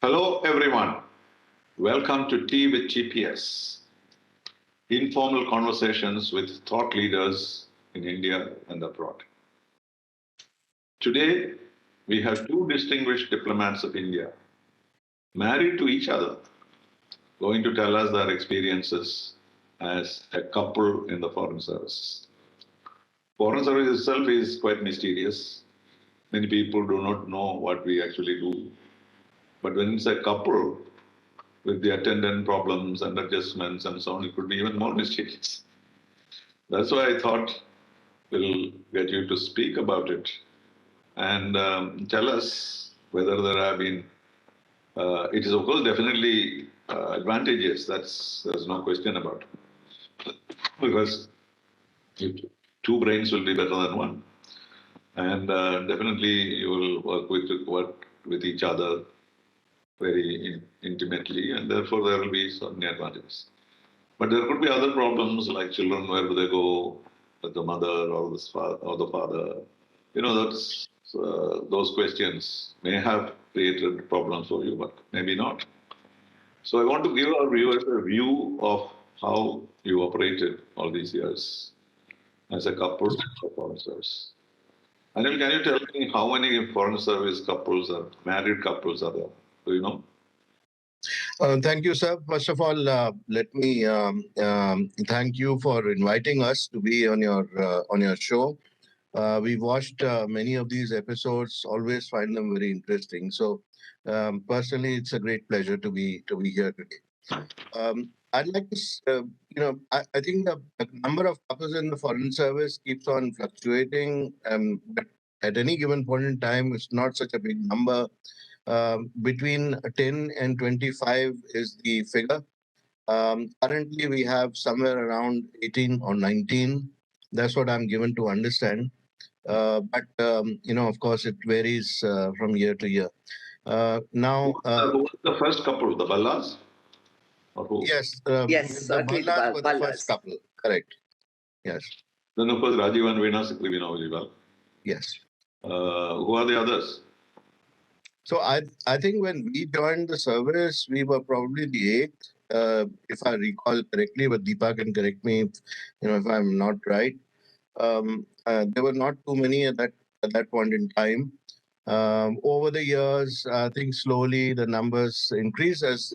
Hello, everyone. Welcome to Tea with GPS, informal conversations with thought leaders in India and abroad. Today, we have two distinguished diplomats of India, married to each other, going to tell us their experiences as a couple in the Foreign Service. Foreign Service itself is quite mysterious. Many people do not know what we actually do. But when it's a couple, with the attendant problems and adjustments and so on, it could be even more mysterious. That's why I thought we'll get you to speak about it and tell us whether there have been. It is of course definitely advantageous. There's no question about it. Because two brains will be better than one, and definitely you will work with each other very intimately, and therefore there will be certain advantages. But there could be other problems like children, where do they go, with the mother or the father? Those questions may have created problems for you, but maybe not. So I want to give our viewers a view of how you operated all these years as a couple for foreign service. Anil, can you tell me how many foreign service couples or married couples are there? Do you know? Thank you, sir. First of all, let me thank you for inviting us to be on your show. We've watched many of these episodes. Always find them very interesting. So, personally, it's a great pleasure to be here today. I'd like to, I think the number of couples in the foreign service keeps on fluctuating. But at any given point in time, it's not such a big number. Between 10 and 25 is the figure. Currently, we have somewhere around 18 or 19. That's what I'm given to understand. But of course, it varies from year to year. Now, Who was the first couple, the Ballas? Or who? yes, Yes, the certainly the Ballas were the first Ballas. couple. Correct. Yes. Then, of course, Rajiv and Veena we know very well. Yes. Who are the others? So I think when we joined the service, we were probably the eighth, if I recall correctly. But Deepa can correct me, if I'm not right. There were not too many at that point in time. Over the years, I think slowly the numbers increase as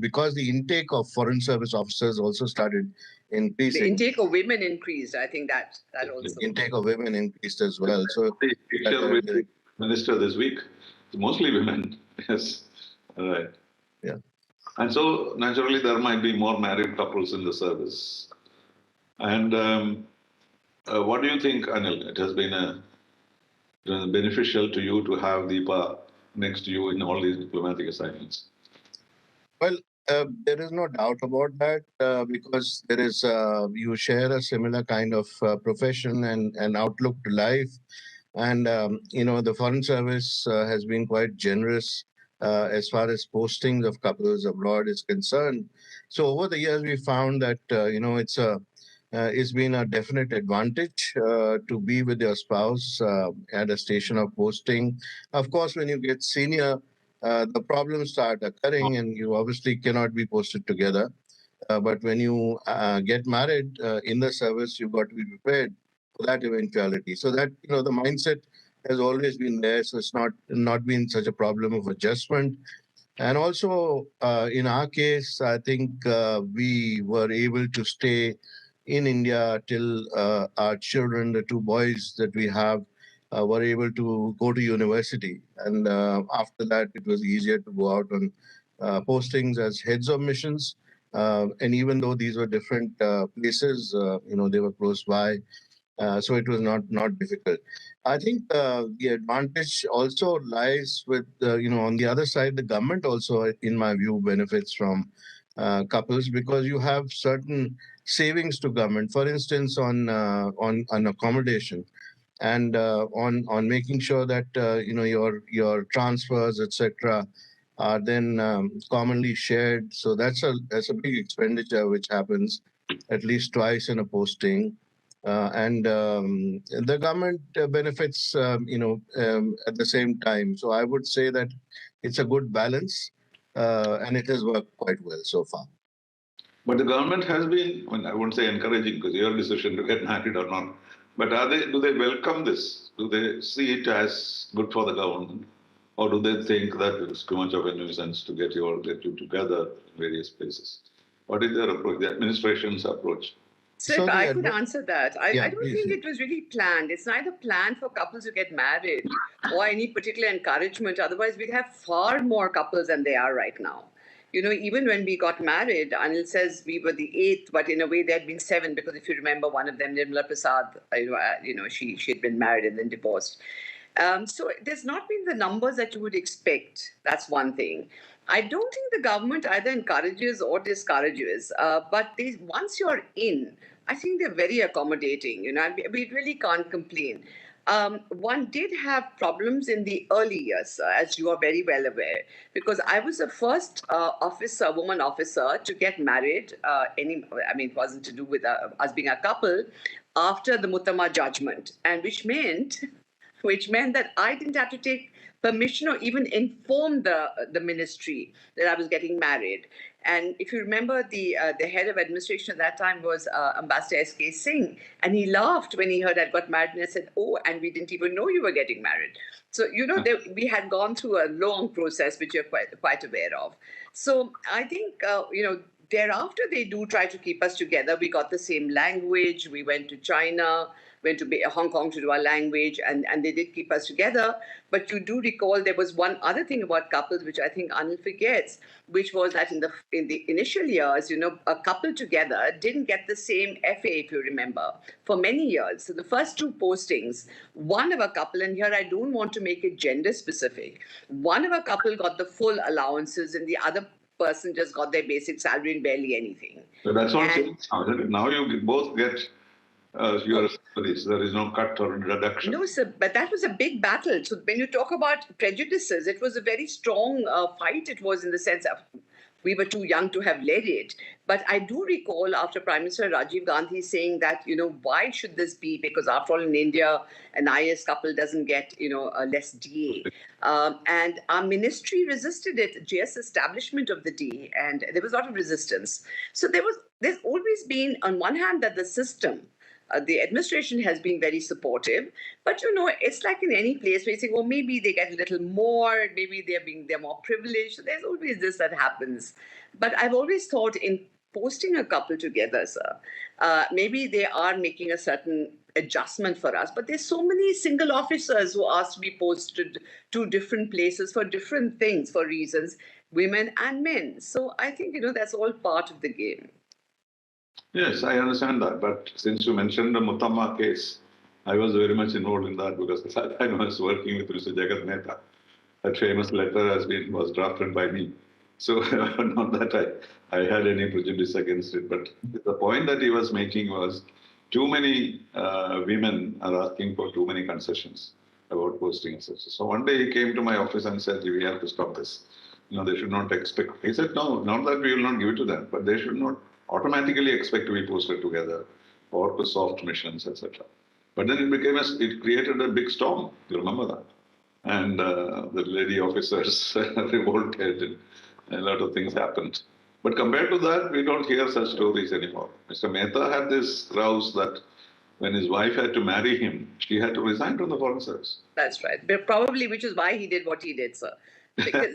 because the intake of foreign service officers also started The increasing. intake of women increased. I think that also. Intake of women increased as well. So The picture with the minister this week, it's mostly women. Yes, right. Yeah. And so naturally there might be more married couples in the service. And what do you think, Anil? It has been beneficial to you to have Deepa next to you in all these diplomatic assignments. Well, there is no doubt about that because you share a similar kind of profession and outlook to life. And, the Foreign Service has been quite generous as far as postings of couples abroad is concerned. So over the years, we found that, it's been a definite advantage to be with your spouse at a station of posting. Of course, when you get senior, the problems start occurring and you obviously cannot be posted together. But when you get married in the service, you've got to be prepared for that eventuality. So that, the mindset has always been there. So it's not been such a problem of adjustment. And also, in our case, I think we were able to stay in India till our children, the two boys that we have, were able to go to university. And after that, it was easier to go out on postings as heads of missions. And even though these were different places, they were close by. So it was not difficult. I think the advantage also lies with on the other side, the government also, in my view, benefits from couples because you have certain savings to government. For instance, on accommodation and on making sure that your transfers, etc., are then commonly shared. So that's a big expenditure which happens at least twice in a posting. And the government benefits, at the same time. So I would say that it's a good balance, and it has worked quite well so far. But the government has been, I won't say encouraging because your decision to get married or not, but do they welcome this? Do they see it as good for the government? Or do they think that it's too much of a nuisance to get you together in various places? What is their approach, the administration's approach? So So if the I could admin- answer that, I Yeah, don't please, think yeah. it was really planned. It's neither planned for couples to get married or any particular encouragement. Otherwise, we'd have far more couples than they are right now. You know, even when we got married, Anil says we were the eighth, but in a way there had been seven because if you remember, one of them, Nirmala Prasad, she had been married and then divorced. So there's not been the numbers that you would expect. That's one thing. I don't think the government either encourages or discourages, but once you're in, I think they're very accommodating, and we really can't complain. One did have problems in the early years, as you are very well aware, because I was the first woman officer to get married. It wasn't to do with us being a couple after the Muttama judgment, and which meant that I didn't have to take permission or even inform the ministry that I was getting married. And if you remember, the head of administration at that time was Ambassador S.K. Singh, and he laughed when he heard I got married, and I said, "Oh, and we didn't even know you were getting married." So we had gone through a long process, which you're quite aware of. So I think thereafter they do try to keep us together. We got the same language. We went to China, went to Hong Kong to do our language, and they did keep us together. But you do recall there was one other thing about couples, which I think Anil forgets, which was that in the initial years, a couple together didn't get the same FA, if you remember, for many years. So the first two postings, one of a couple, and here I don't want to make it gender specific, one of a couple got the full allowances, and the other person just got their basic salary and barely anything. So that's what And now you both get your salaries. There is no cut or reduction. no, sir, but that was a big battle. So when you talk about prejudices, it was a very strong fight. It was in the sense of we were too young to have led it. But I do recall after Prime Minister Rajiv Gandhi saying that, why should this be? Because after all, in India, an IS couple doesn't get, a less DA. And our ministry resisted it, JS establishment of the DA, and there was a lot of resistance. So there's always been, on one hand, that the system, the administration has been very supportive, but it's like in any place where you think, well, maybe they get a little more, maybe they're more privileged. So there's always this that happens. But I've always thought in posting a couple together, sir, maybe they are making a certain adjustment for us, but there's so many single officers who ask to be posted to different places for different things, for reasons, women and men. So I think that's all part of the game. Yes, I understand that. But since you mentioned the Muttama case, I was very much involved in that because at that time I was working with Mr. Jagat Mehta. That famous letter was drafted by me. So not that I had any prejudice against it. But the point that he was making was too many women are asking for too many concessions about posting and such. So one day he came to my office and said, we have to stop this. They should not expect. He said, no, not that we will not give it to them, but they should not automatically expect to be posted together or to soft missions, etc. But then it created a big storm. You remember that? And the lady officers revolted and a lot of things happened. But compared to that, we don't hear such stories anymore. Mr. Mehta had this rouse that when his wife had to marry him, she had to resign from the Foreign Service. That's right. But probably, which is why he did what he did, sir. Because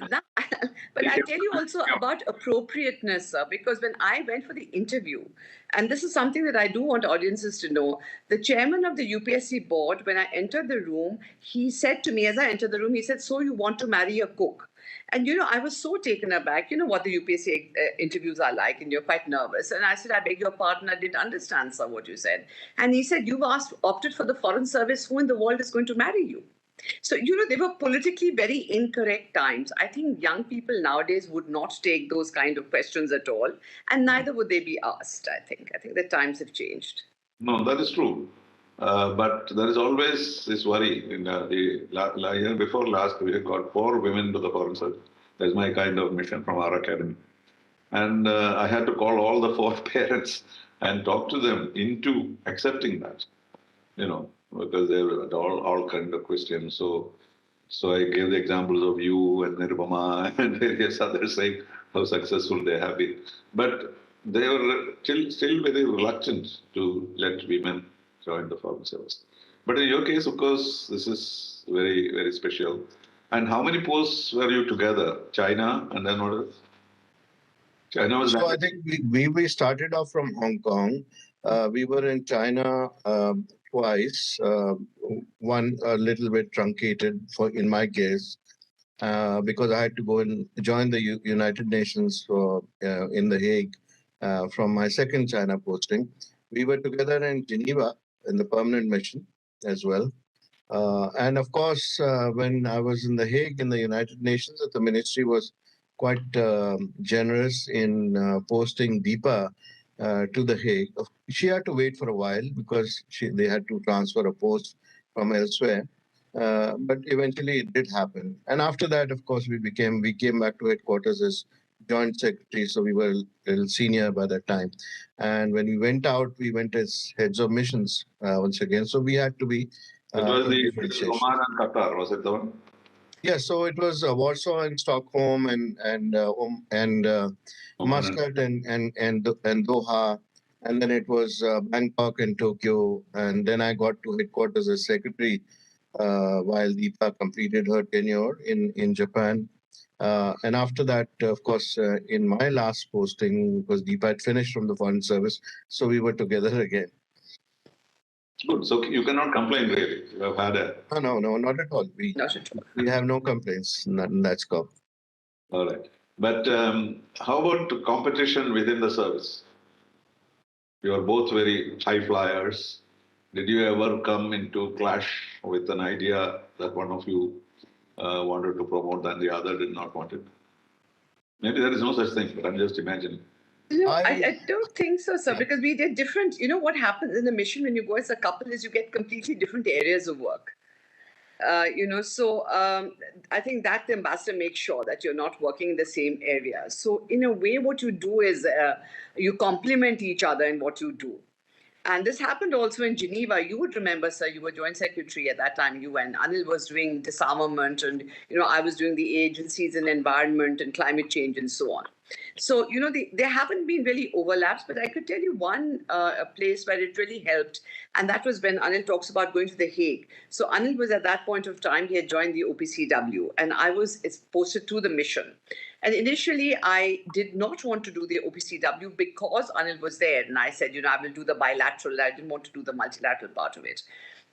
but I tell you also about appropriateness, sir, because when I went for the interview, and this is something that I do want audiences to know, the chairman of the UPSC board, when I entered the room, he said to me, as I entered the room, he said, so you want to marry a cook? And, I was so taken aback, what the UPSC interviews are like, and you're quite nervous. And I said, I beg your pardon, I didn't understand, sir, what you said. And he said, you've opted for the Foreign Service, who in the world is going to marry you? So, they were politically very incorrect times. I think young people nowadays would not take those kind of questions at all, and neither would they be asked, I think. I think the times have changed. No, that is true. But there is always this worry. In the year before last, we got 4 women to the Foreign Service. That's my kind of mission from our academy. And I had to call all the 4 parents and talk to them into accepting that, because they were all kind of questions. So So I gave the examples of you and Nirvama and various others saying how successful they have been. But they were still very reluctant to let women join the foreign service. But in your case, of course, this is very, very special. And how many posts were you together? China and then what else? China was So I that. think we started off from Hong Kong. We were in China twice. One a little bit truncated for in my case because I had to go and join the United Nations for in The Hague from my second China posting. We were together in Geneva in the permanent mission as well. And of course, when I was in The Hague in the United Nations, the ministry was quite generous in posting Deepa to The Hague. She had to wait for a while because they had to transfer a post from elsewhere. But eventually it did happen. And after that, of course, we came back to headquarters as joint secretaries. So we were a little senior by that time. And when we went out, we went as heads of missions once again. So we had to be It was in the different Oman stations. and Qatar, was it the one? Yeah, so it was Warsaw and Stockholm and Oman and Muscat and Doha, and then it was Bangkok and Tokyo, and then I got to headquarters as secretary while Deepa completed her tenure in Japan. And after that, of course, in my last posting, because Deepa had finished from the Foreign Service, so we were together again. good. So you cannot complain really. You have had a No, not at all. Not at all. We have no complaints in that scope. all right. But how about the competition within the service? You are both very high flyers. Did you ever come into clash with an idea that one of you wanted to promote and the other did not want it? Maybe there is no such thing, but I'm just imagining. No, I I don't think so, sir, Yeah. because we did different. You know what happens in the mission when you go as a couple is you get completely different areas of work. So I think that the ambassador makes sure that you're not working in the same area. So in a way, what you do is you complement each other in what you do. And this happened also in Geneva. You would remember, sir, you were joint secretary at that time, you and Anil was doing disarmament, and I was doing the agencies in environment and climate change and so on. So there haven't been really overlaps, but I could tell you one a place where it really helped, and that was when Anil talks about going to The Hague. So Anil was at that point of time, he had joined the OPCW, and I was posted to the mission. And initially, I did not want to do the OPCW because Anil was there. And I said, I will do the bilateral. I didn't want to do the multilateral part of it.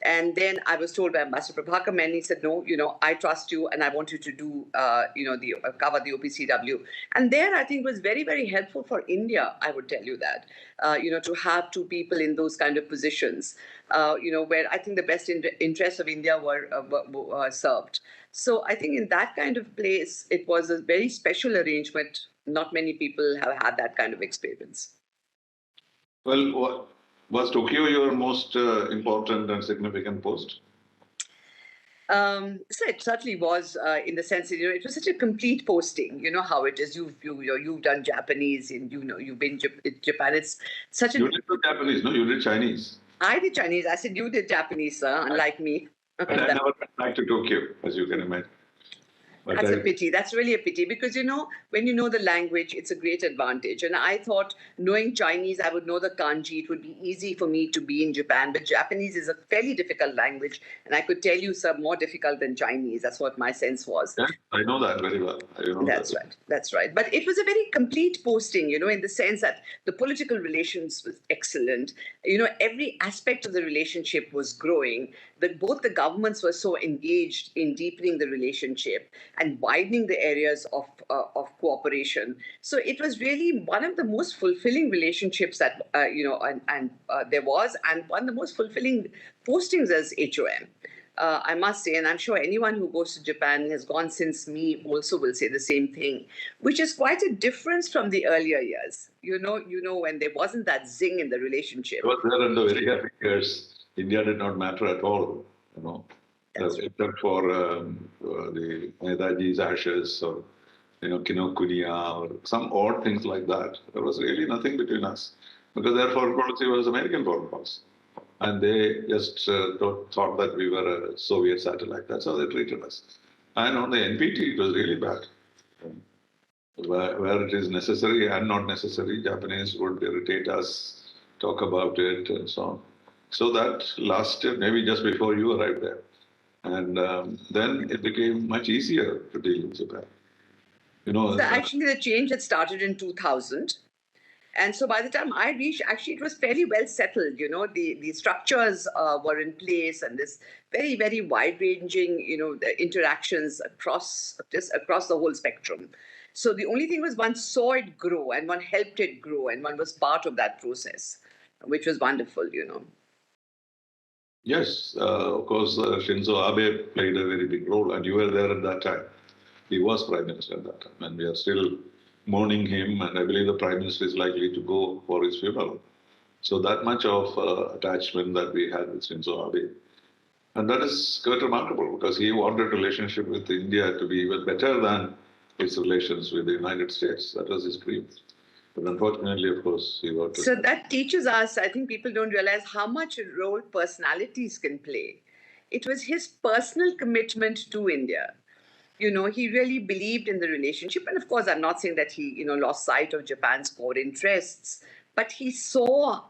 And then I was told by Ambassador Prabhakar, and he said, no, I trust you and I want you to do, cover the OPCW. And there I think was very, very helpful for India, I would tell you that, to have two people in those kind of positions, where I think the best interests of India were served. So I think in that kind of place, it was a very special arrangement. Not many people have had that kind of experience. Well, was Tokyo your most important and significant post? So it certainly was, in the sense that it was such a complete posting. You know how it is. You've done Japanese, and you've been Japan. It's such a. You did Japanese, no? You did Chinese. I did Chinese. I said you did Japanese, sir. Unlike me. But I never went back to Tokyo, as you can imagine. But That's a pity. That's really a pity because, when you know the language, it's a great advantage. And I thought knowing Chinese, I would know the kanji. It would be easy for me to be in Japan. But Japanese is a fairly difficult language. And I could tell you, sir, more difficult than Chinese. That's what my sense was. Yeah, I know that very well. That's right. That's right. But it was a very complete posting, in the sense that the political relations was excellent. Every aspect of the relationship was growing. That both the governments were so engaged in deepening the relationship and widening the areas of cooperation. So it was really one of the most fulfilling relationships that, there was, and one of the most fulfilling postings as HOM. I must say, and I'm sure anyone who goes to Japan has gone since me also will say the same thing, which is quite a difference from the earlier years. When there wasn't that zing in the relationship. It was there in the very early years. India did not matter at all, except for the Netaji's ashes or, Kinokuniya or some odd things like that. There was really nothing between us because their foreign policy was American foreign policy. And they just thought that we were a Soviet satellite. That's how they treated us. And on the NPT, it was really bad. Where it is necessary and not necessary, Japanese would irritate us, talk about it, and so on. So that lasted maybe just before you arrived there. And then it became much easier to deal with Japan. You know, So actually, the change had started in 2000. And so by the time I reached, actually, it was fairly well settled. The structures were in place, and this very, very wide-ranging, the interactions across the whole spectrum. So the only thing was one saw it grow, and one helped it grow, and one was part of that process, which was wonderful. Yes, of course, Shinzo Abe played a very big role, and you were there at that time. He was Prime Minister at that time, and we are still mourning him, and I believe the Prime Minister is likely to go for his funeral. So that much of attachment that we had with Shinzo Abe. And that is quite remarkable because he wanted relationship with India to be even better than its relations with the United States. That was his dream. But unfortunately, of course, he got to... So that teaches us, I think people don't realize how much role personalities can play. It was his personal commitment to India. He really believed in the relationship. And of course, I'm not saying that he, lost sight of Japan's core interests, but he saw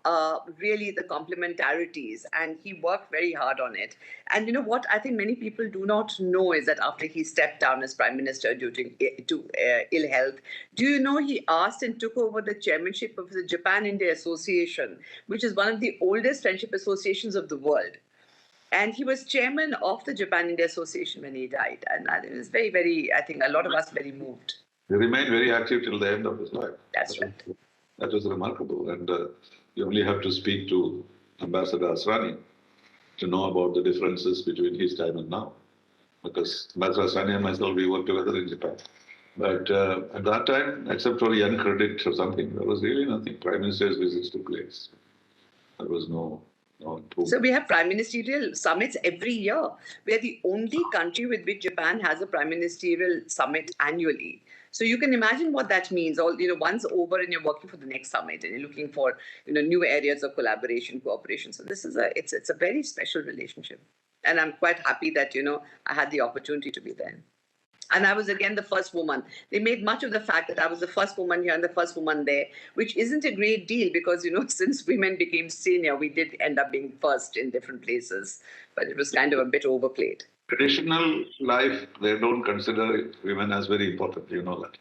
really the complementarities and he worked very hard on it. And what I think many people do not know is that after he stepped down as Prime Minister due to ill health, do you know he asked and took over the chairmanship of the Japan-India Association, which is one of the oldest friendship associations of the world. And he was chairman of the Japan-India Association when he died. And it was very, very, I think a lot of us very moved. He remained very active till the end of his life. That's right. That was remarkable. And you only have to speak to Ambassador Asrani to know about the differences between his time and now. Because Ambassador Asrani and myself, we worked together in Japan. But at that time, except for young credit or something, there was really nothing. Prime Minister's visits took place. There was no... So we have prime ministerial summits every year. We are the only country with which Japan has a prime ministerial summit annually. So you can imagine what that means. One's over and you're working for the next summit and you're looking for, new areas of collaboration, cooperation. So this is it's a very special relationship. And I'm quite happy that, I had the opportunity to be there. And I was, again, the first woman. They made much of the fact that I was the first woman here and the first woman there, which isn't a great deal because, since women became senior, we did end up being first in different places. But it was kind of a bit overplayed. Traditional life, they don't consider women as very important, you know that.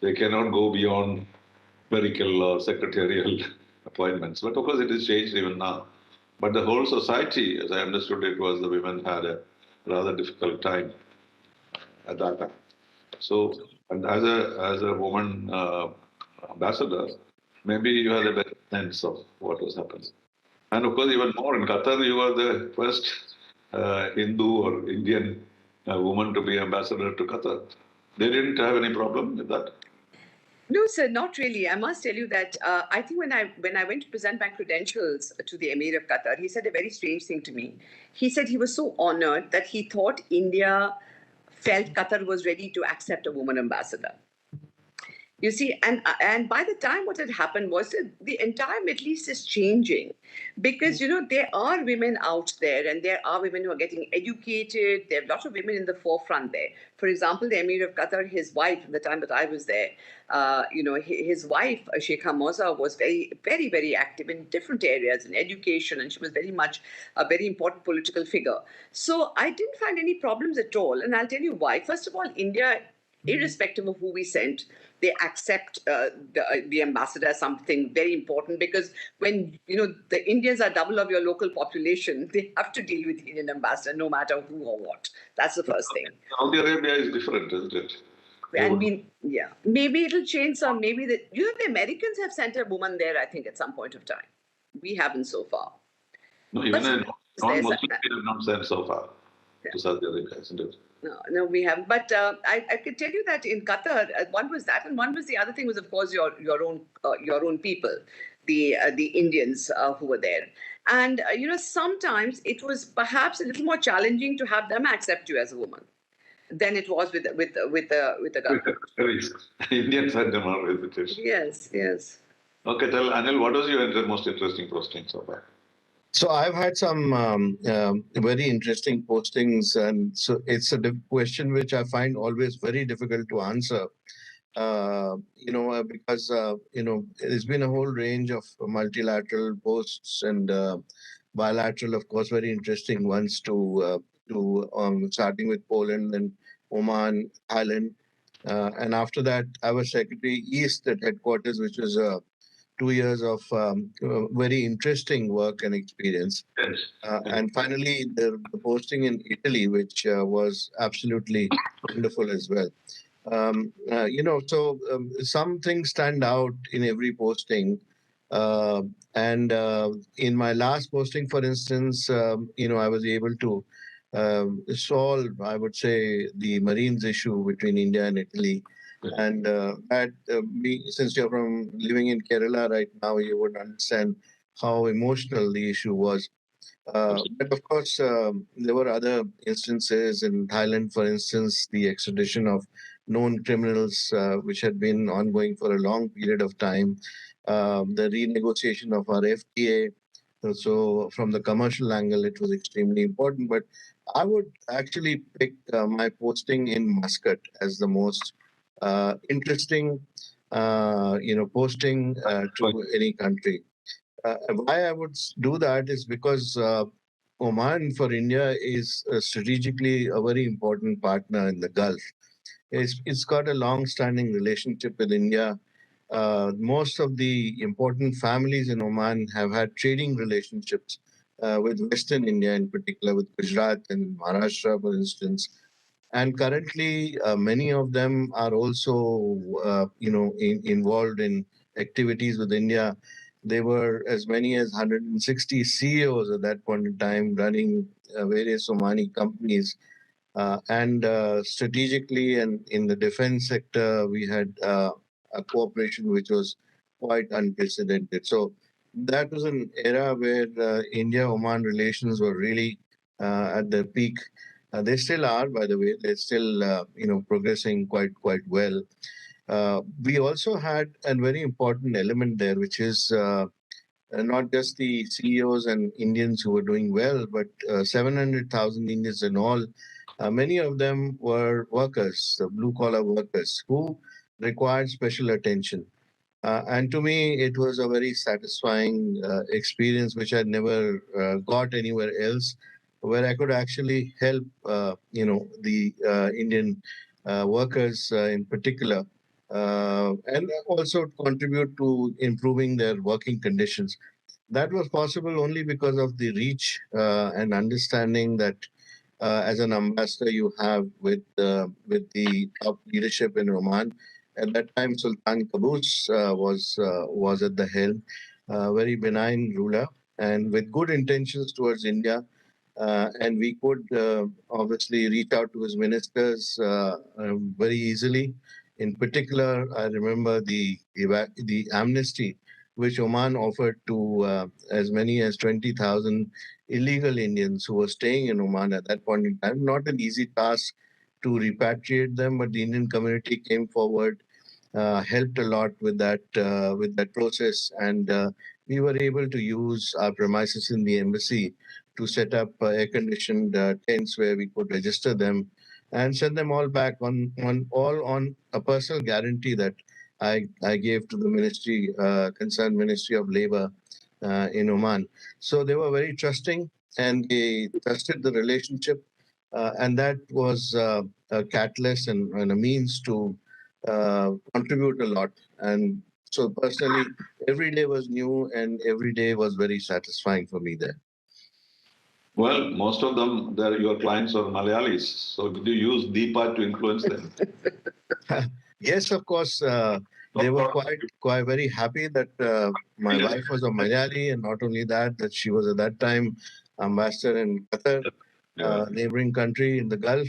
They cannot go beyond clerical or secretarial appointments. But of course, it has changed even now. But the whole society, as I understood it, was the women had a rather difficult time at that time. So, and as a woman ambassador, maybe you had a better sense of what was happening. And of course, even more in Qatar, you were the first Hindu or Indian woman to be ambassador to Qatar. They didn't have any problem with that. No, sir, not really. I must tell you that I think when I went to present my credentials to the Emir of Qatar, he said a very strange thing to me. He said he was so honored that he thought India felt Qatar was ready to accept a woman ambassador. You see, and by the time what had happened was that the entire Middle East is changing because, there are women out there and there are women who are getting educated. There are lots of women in the forefront there. For example, the Emir of Qatar, his wife, at the time that I was there, his wife, Sheikha Moza, was very, very, very active in different areas in education, and she was very much a very important political figure. So I didn't find any problems at all. And I'll tell you why. First of all, India, irrespective of who we sent, they accept the ambassador as something very important because when, the Indians are double of your local population, they have to deal with the Indian ambassador no matter who or what. That's the first thing. Saudi Arabia is different, isn't it? And maybe it'll change some. Maybe the Americans have sent a woman there, I think, at some point of time. We haven't so far. No, even non-Muslims have not sent so far to Saudi Arabia, isn't it? No, we haven't. But I can tell you that in Qatar, one was that, and one was the other thing was, of course, your own people, the Indians who were there. And sometimes it was perhaps a little more challenging to have them accept you as a woman than it was with the government. Indians had them all hesitation. Yes. Okay, tell Anil, what was your most interesting posting so far? So I've had some very interesting postings, and so it's a question which I find always very difficult to answer. Because there's been a whole range of multilateral posts and bilateral, of course, very interesting ones to starting with Poland and Oman, Thailand, and after that, I was Secretary East at headquarters, which was 2 years of very interesting work and experience. Yes. And finally, the posting in Italy, which was absolutely wonderful as well. Some things stand out in every posting. Uh, and in my last posting, for instance, I was able to solve, I would say, the Marines issue between India and Italy. And since you're from living in Kerala right now, you would understand how emotional the issue was. But of course, there were other instances in Thailand, for instance, the extradition of known criminals, which had been ongoing for a long period of time, the renegotiation of our FTA. So, from the commercial angle, it was extremely important. But I would actually pick my posting in Muscat as the most interesting, posting to any country. Why I would do that is because Oman for India is strategically a very important partner in the Gulf. It's got a long-standing relationship with India. Most of the important families in Oman have had trading relationships with Western India, in particular with Gujarat and Maharashtra, for instance. And currently, many of them are also, involved in activities with India. There were as many as 160 CEOs at that point in time running various Omani companies. And strategically and in the defense sector, we had a cooperation which was quite unprecedented. So that was an era where India-Oman relations were really at their peak. They still are, by the way. They're still, progressing quite well. We also had a very important element there, which is not just the CEOs and Indians who were doing well, but 700,000 Indians in all. Many of them were workers, blue collar workers, who required special attention. And to me, it was a very satisfying experience, which I never got anywhere else, where I could actually help, the Indian workers in particular, and also contribute to improving their working conditions. That was possible only because of the reach and understanding that as an ambassador you have with the top leadership in Oman. At that time, Sultan Qaboos was at the helm, a very benign ruler, and with good intentions towards India. And we could obviously reach out to his ministers very easily. In particular, I remember the amnesty which Oman offered to as many as 20,000 illegal Indians who were staying in Oman at that point in time. Not an easy task to repatriate them, but the Indian community came forward, helped a lot with that process, and we were able to use our premises in the embassy to set up air-conditioned tents where we could register them and send them all back on a personal guarantee that I gave to the ministry, concerned Ministry of Labor in Oman. So they were very trusting and they trusted the relationship. And that was a catalyst and a means to contribute a lot. And so personally, every day was new and every day was very satisfying for me there. Well, most of them, your clients are Malayalis. So did you use Deepa to influence them? Yes, of course. They were quite very happy that my wife was a Malayali, and not only that, that she was at that time ambassador in Qatar, neighboring country in the Gulf.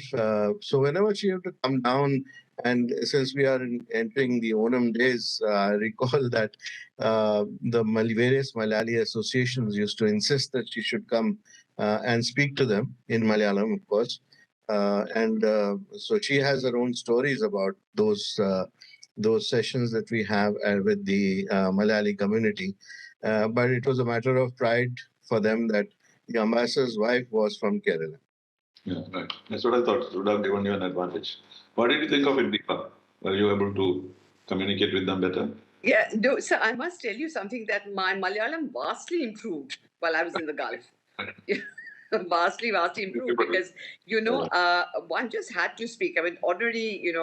So whenever she had to come down, and since we are entering the Onam days, I recall that various Malayali associations used to insist that she should come and speak to them in Malayalam, of course. And so she has her own stories about those sessions that we have with the Malayali community. But it was a matter of pride for them that the ambassador's wife was from Kerala. Yeah, right. That's what I thought. It would have given you an advantage. What did you think of it, Deepa? Were you able to communicate with them better? Yeah, no, so I must tell you something that my Malayalam vastly improved while I was in the Gulf. Vastly, vastly improved because, one just had to speak. I mean, ordinary,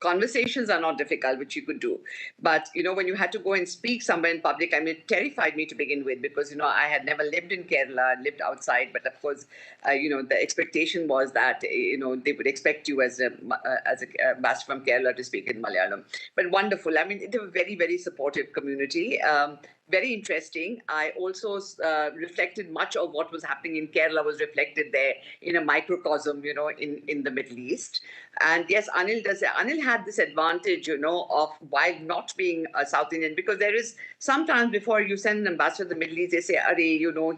conversations are not difficult, which you could do. But, when you had to go and speak somewhere in public, I mean, it terrified me to begin with because, I had never lived in Kerala, I lived outside. But of course, the expectation was that, they would expect you as a ambassador from Kerala to speak in Malayalam. But wonderful. I mean, they were very, very supportive community. Very interesting. I also reflected much of what was happening in Kerala was reflected there in a microcosm, in the Middle East. And yes, Anil had this advantage, of while not being a South Indian, because there is sometimes before you send an ambassador to the Middle East, they say,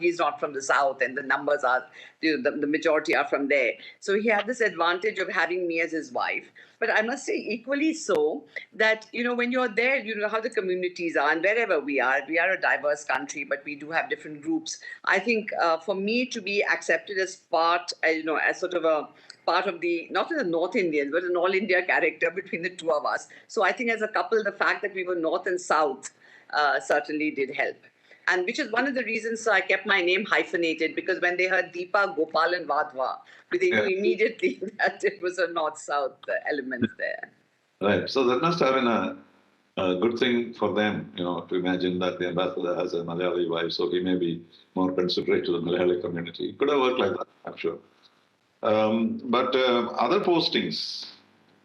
he's not from the South, and the numbers are, the majority are from there. So he had this advantage of having me as his wife. But I must say equally so that, when you're there, you know how the communities are, and wherever we are a diverse country, but we do have different groups. I think for me to be accepted as part, as sort of a part of the, not as a North Indian, but an all India character between the two of us. So I think as a couple, the fact that we were North and South certainly did help. And which is one of the reasons I kept my name hyphenated, because when they heard Deepa, Gopal and Wadhwa, they knew immediately that it was a North-South element there. Right. So that must have been a good thing for them, to imagine that the ambassador has a Malayali wife, so he may be more considerate to the Malayali community. It could have worked like that, I'm sure. But other postings,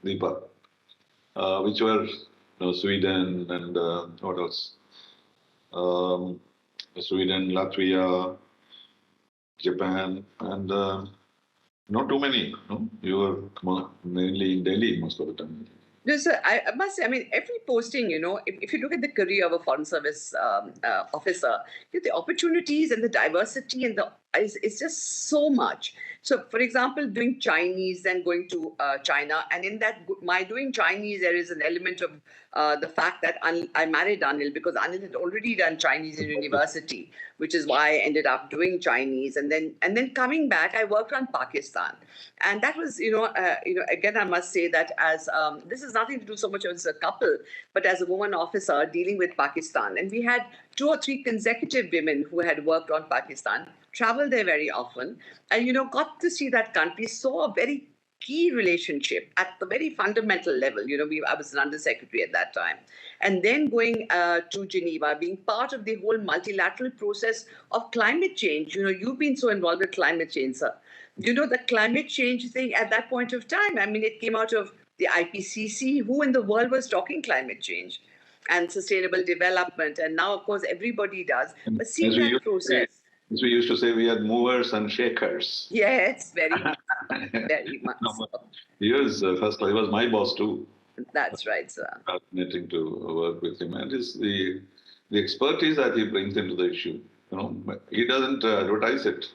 Deepa, which were Sweden and what else? Sweden, Latvia, Japan, and not too many. No? You were mainly in Delhi most of the time. No, sir, I must say, I mean, every posting, if you look at the career of a foreign service officer, the opportunities and the diversity and it's just so much. So, for example, doing Chinese and going to China, and in that, my doing Chinese, there is an element of the fact that I married Anil because Anil had already done Chinese in university, which is why I ended up doing Chinese. And then coming back, I worked on Pakistan. And that was, again, I must say that as this is nothing to do so much as a couple, but as a woman officer dealing with Pakistan. And we had 2 or 3 consecutive women who had worked on Pakistan, traveled there very often, and, got to see that country, saw a very key relationship at the very fundamental level. I was an undersecretary at that time. And then going to Geneva, being part of the whole multilateral process of climate change. You've been so involved with climate change, sir. The climate change thing at that point of time, I mean, it came out of the IPCC. Who in the world was talking climate change and sustainable development? And now, of course, everybody does. But seeing that process. As we used to say, we had movers and shakers. Yes, very much. Very much so. He was first class. He was my boss too. That's right, sir. Fascinating to work with him, and the expertise that he brings into the issue. He doesn't advertise it,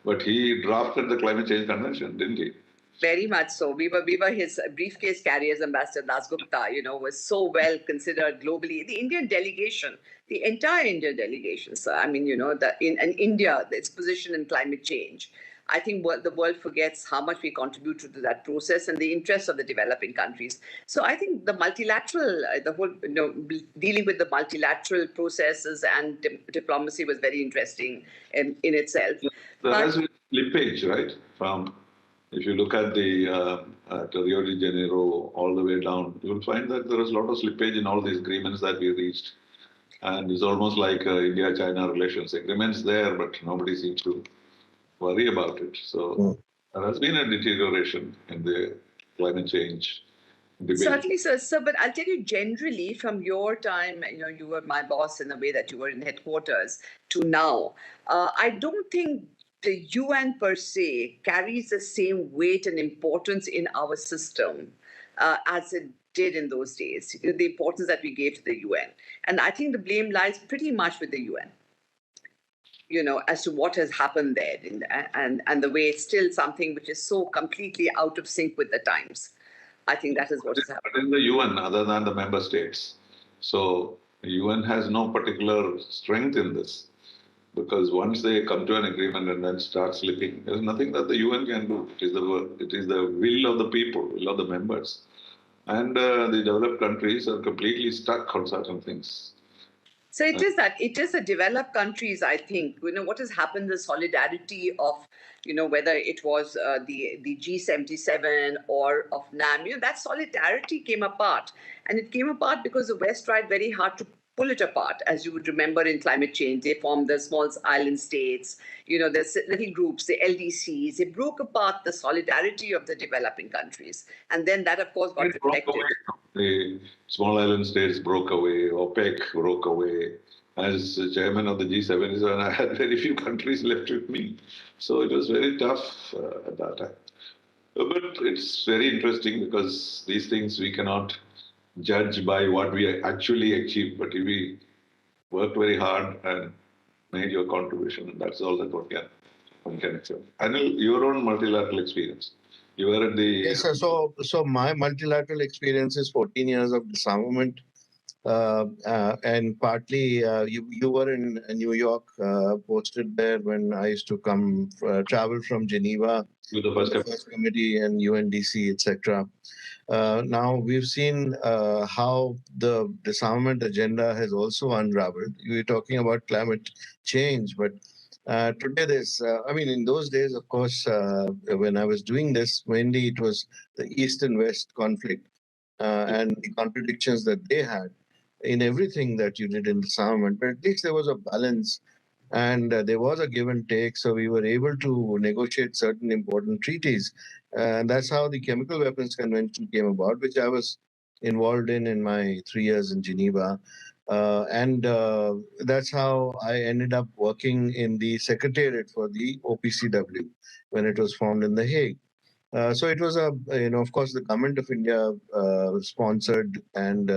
but he drafted the climate change convention, didn't he? Very much so. We were his briefcase carriers. Ambassador Dasgupta, was so well considered globally. The Indian delegation, the entire Indian delegation, sir. I mean, in India, its position in climate change. I think the world forgets how much we contribute to that process and the interests of the developing countries. So I think the multilateral, the whole, dealing with the multilateral processes and diplomacy was very interesting in itself. There has been slippage, right? If you look at the Rio de Janeiro all the way down, you will find that there is a lot of slippage in all these agreements that we reached. And it's almost like India-China relations. Agreements there, but nobody seems to worry about it. So there has been a deterioration in the climate change debate. Certainly, sir. But I'll tell you generally from your time, you were my boss in the way that you were in headquarters to now. I don't think the UN per se carries the same weight and importance in our system as it did in those days, the importance that we gave to the UN. And I think the blame lies pretty much with the UN. As to what has happened there and the way it's still something which is so completely out of sync with the times. I think that is what has happened. But in the UN, other than the member states. So the UN has no particular strength in this. because once they come to an agreement and then start slipping, there's nothing that the UN can do. It is the will of the people, will of the members, and the developed countries are completely stuck on certain things. So it is the developed countries, I think, what has happened, the solidarity of, whether it was the G77 or of NAM, that solidarity came apart. And it came apart because the West tried very hard to pull it apart. As you would remember in climate change, they formed the small island states, the little groups, the LDCs. They broke apart the solidarity of the developing countries. And then that, of course, got It broke reflected. away. The small island states broke away, OPEC broke away. As chairman of the G77, I had very few countries left with me. So it was very tough at that time. But it's very interesting because these things we cannot judge by what we actually achieved, but if we worked very hard and made your contribution, that's all that one can accept. Anil, your own multilateral experience. You were at the Yes, sir. So my multilateral experience is 14 years of disarmament, and partly you were in New York, posted there when I used to come travel from Geneva with the to first the first committee and UNDC, etc. Now we've seen how the disarmament agenda has also unraveled. You were talking about climate change, but today in those days, of course, when I was doing this, mainly it was the East and West conflict and the contradictions that they had in everything that you did in disarmament. But at least there was a balance and there was a give and take. So we were able to negotiate certain important treaties. And that's how the Chemical Weapons Convention came about, which I was involved in my 3 years in Geneva. And that's how I ended up working in the secretariat for the OPCW when it was formed in The Hague. So it was of course, the government of India sponsored and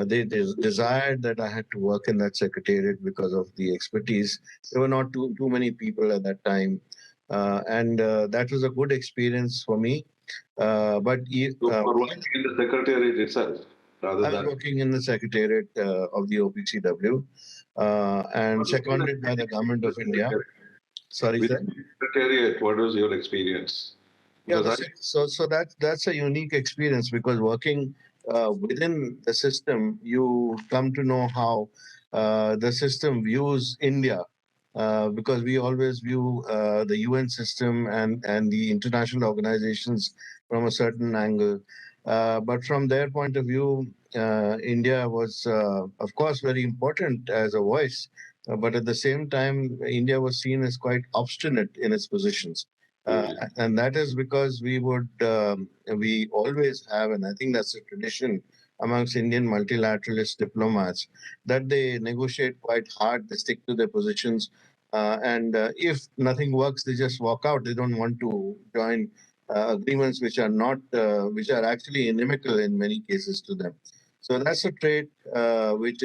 they desired that I had to work in that secretariat because of the expertise. There were not too many people at that time, and that was a good experience for me. So for working in the secretariat itself, rather I was than working in the secretariat of the OPCW and seconded by the government of India. Sorry, with sir. the secretariat, what was your experience? Yeah, Because I so that's a unique experience because working within the system, you come to know how the system views India. Because we always view the UN system and the international organizations from a certain angle. But from their point of view, India was, of course, very important as a voice. But at the same time, India was seen as quite obstinate in its positions. And that is because we always have, and I think that's a tradition amongst Indian multilateralist diplomats, that they negotiate quite hard, they stick to their positions, and if nothing works, they just walk out. They don't want to join agreements which are not, which are actually inimical in many cases to them. So that's a trait which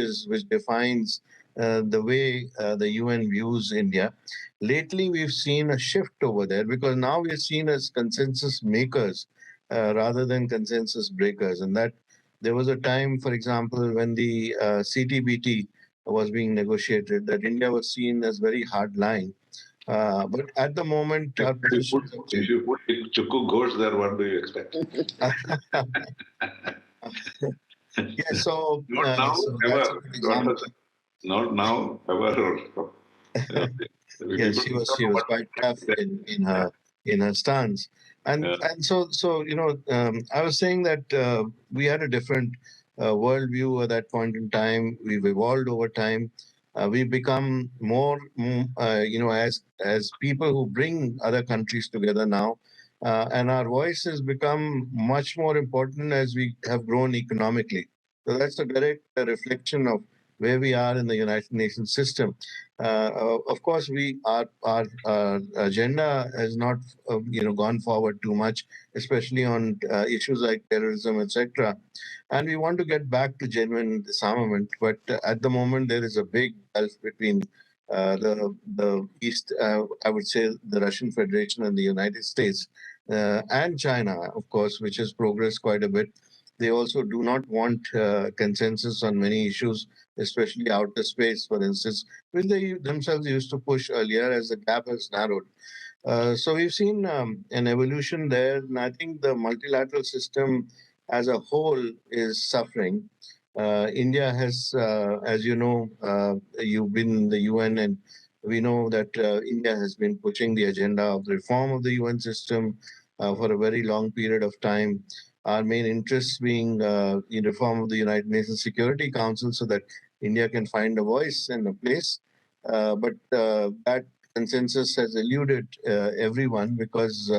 defines the way the UN views India. Lately, we've seen a shift over there because now we're seen as consensus makers rather than consensus breakers. And that there was a time, for example, when the CTBT was being negotiated, that India was seen as very hard line. But at the moment, our positions have if changed. you put Chukku Ghosh there, what do you expect? Yeah, so, Not now, so that's a ever. good Not, example. not now, ever. Yes, People don't she know was what quite to tough expect. in her stance, Yeah. and so I was saying that we had a different worldview at that point in time. We've evolved over time. We've become more, as people who bring other countries together now, and our voice has become much more important as we have grown economically. So that's a direct reflection of where we are in the United Nations system. Of course, our agenda has not gone forward too much, especially on issues like terrorism, etc. And we want to get back to genuine disarmament, but at the moment there is a big gulf between the East, I would say, the Russian Federation and the United States, and China, of course, which has progressed quite a bit. They also do not want consensus on many issues especially outer space, for instance, which they themselves used to push earlier as the gap has narrowed. So we've seen an evolution there, and I think the multilateral system as a whole is suffering. India has, as you know, you've been in the UN, and we know that India has been pushing the agenda of the reform of the UN system for a very long period of time. Our main interests being in reform of the United Nations Security Council so that India can find a voice and a place. But that consensus has eluded everyone because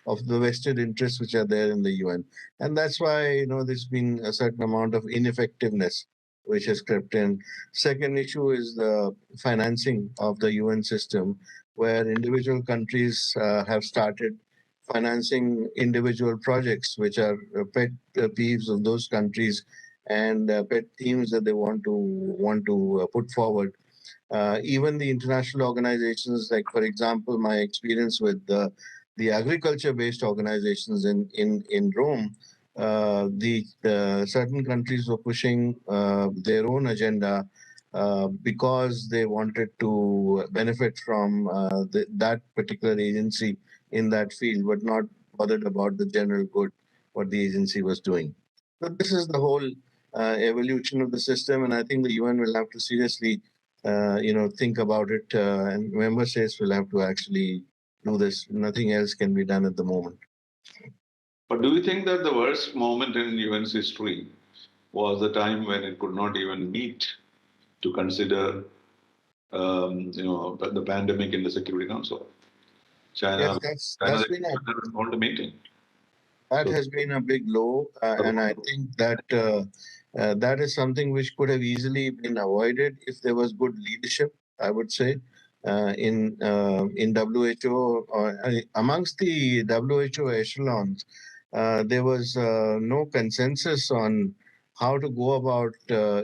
of the vested interests which are there in the UN. And that's why, there's been a certain amount of ineffectiveness which has crept in. Second issue is the financing of the UN system, where individual countries have started financing individual projects, which are pet peeves of those countries and pet themes that they want to put forward. Even the international organizations, like for example, my experience with the agriculture-based organizations in Rome, the certain countries were pushing their own agenda because they wanted to benefit from that particular agency in that field, but not bothered about the general good, what the agency was doing. So this is the whole evolution of the system, and I think the UN will have to seriously think about it, and member states will have to actually do this. Nothing else can be done at the moment. But do you think that the worst moment in UN's history was the time when it could not even meet to consider, the pandemic in the Security Council? Yes, China, that's been a called a meeting. that So, has been a big low, and I think that that is something which could have easily been avoided if there was good leadership. I would say in WHO or amongst the WHO echelons, there was no consensus on how to go about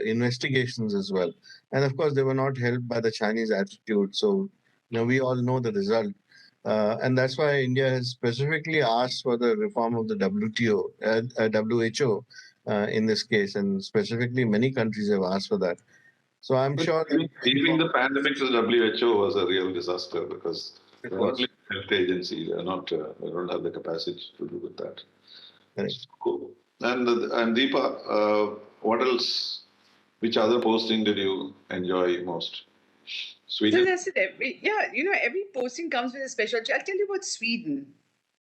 investigations as well, and of course they were not helped by the Chinese attitude. So we all know the result. And that's why India has specifically asked for the reform of the WHO in this case, and specifically many countries have asked for that. So I'm sure that leaving the pandemic to the WHO was a real disaster because it they're was only a health agency. They're not. They don't have the capacity to do with that. correct. Cool. And Deepa, what else? Which other posting did you enjoy most? So Sweden. that's it. Every posting comes with a specialty. I'll tell you about Sweden.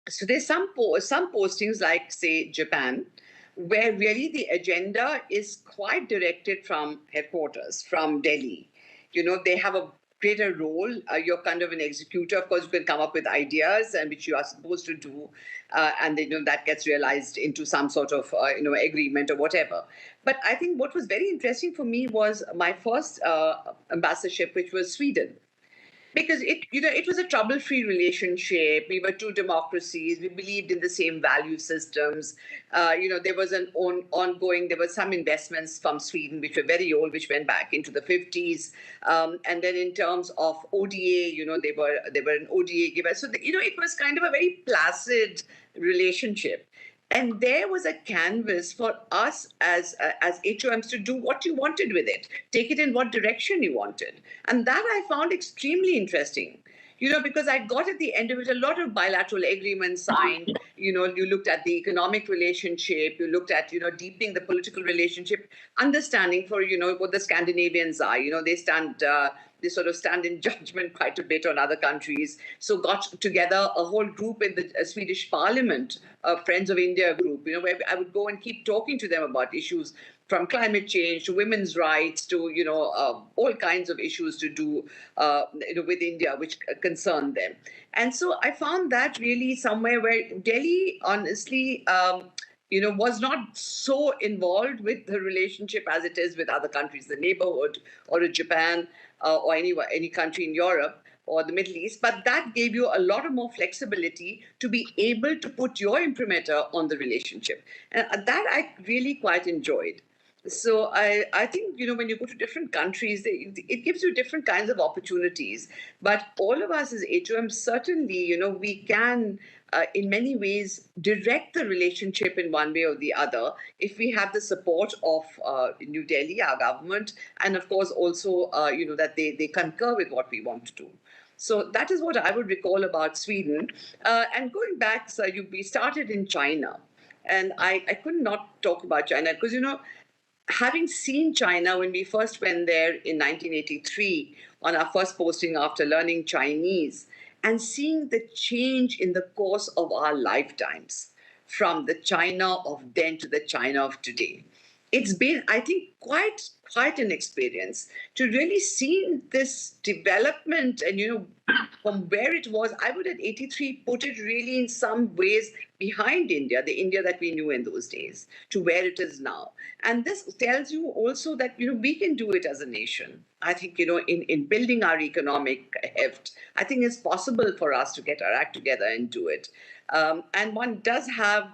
So there's some postings like say Japan, where really the agenda is quite directed from headquarters, from Delhi. They have a greater role. You're kind of an executor. Of course, you can come up with ideas and which you are supposed to do, and then that gets realized into some sort of agreement or whatever. But I think what was very interesting for me was my first ambassadorship, which was Sweden, because it was a trouble-free relationship. We were two democracies. We believed in the same value systems. There was an ongoing. There were some investments from Sweden which were very old, which went back into the 50s. And then in terms of ODA, they were an ODA giver. So it was kind of a very placid relationship. And there was a canvas for us as HOMs to do what you wanted with it, take it in what direction you wanted. And that I found extremely interesting. Because I got at the end of it a lot of bilateral agreements signed. You looked at the economic relationship, you looked at, deepening the political relationship, understanding for, what the Scandinavians are. They sort of stand in judgment quite a bit on other countries. So got together a whole group in the Swedish Parliament, Friends of India group, where I would go and keep talking to them about issues from climate change to women's rights to all kinds of issues to do with India which concern them. And so I found that really somewhere where Delhi honestly was not so involved with the relationship as it is with other countries, the neighborhood or Japan or any country in Europe or the Middle East, but that gave you a lot of more flexibility to be able to put your imprimatur on the relationship. And that I really quite enjoyed. So I think, when you go to different countries, it gives you different kinds of opportunities. But all of us as HOM, certainly, we can, in many ways, direct the relationship in one way or the other if we have the support of New Delhi, our government, and of course also, that they concur with what we want to do. So that is what I would recall about Sweden. And going back, so we started in China. And I could not talk about China because, having seen China when we first went there in 1983 on our first posting after learning Chinese, and seeing the change in the course of our lifetimes from the China of then to the China of today. It's been, I think, quite an experience to really see this development. And from where it was, I would at 83 put it really in some ways behind India, the India that we knew in those days, to where it is now. And this tells you also that we can do it as a nation. I think in building our economic heft, I think it's possible for us to get our act together and do it. And one does have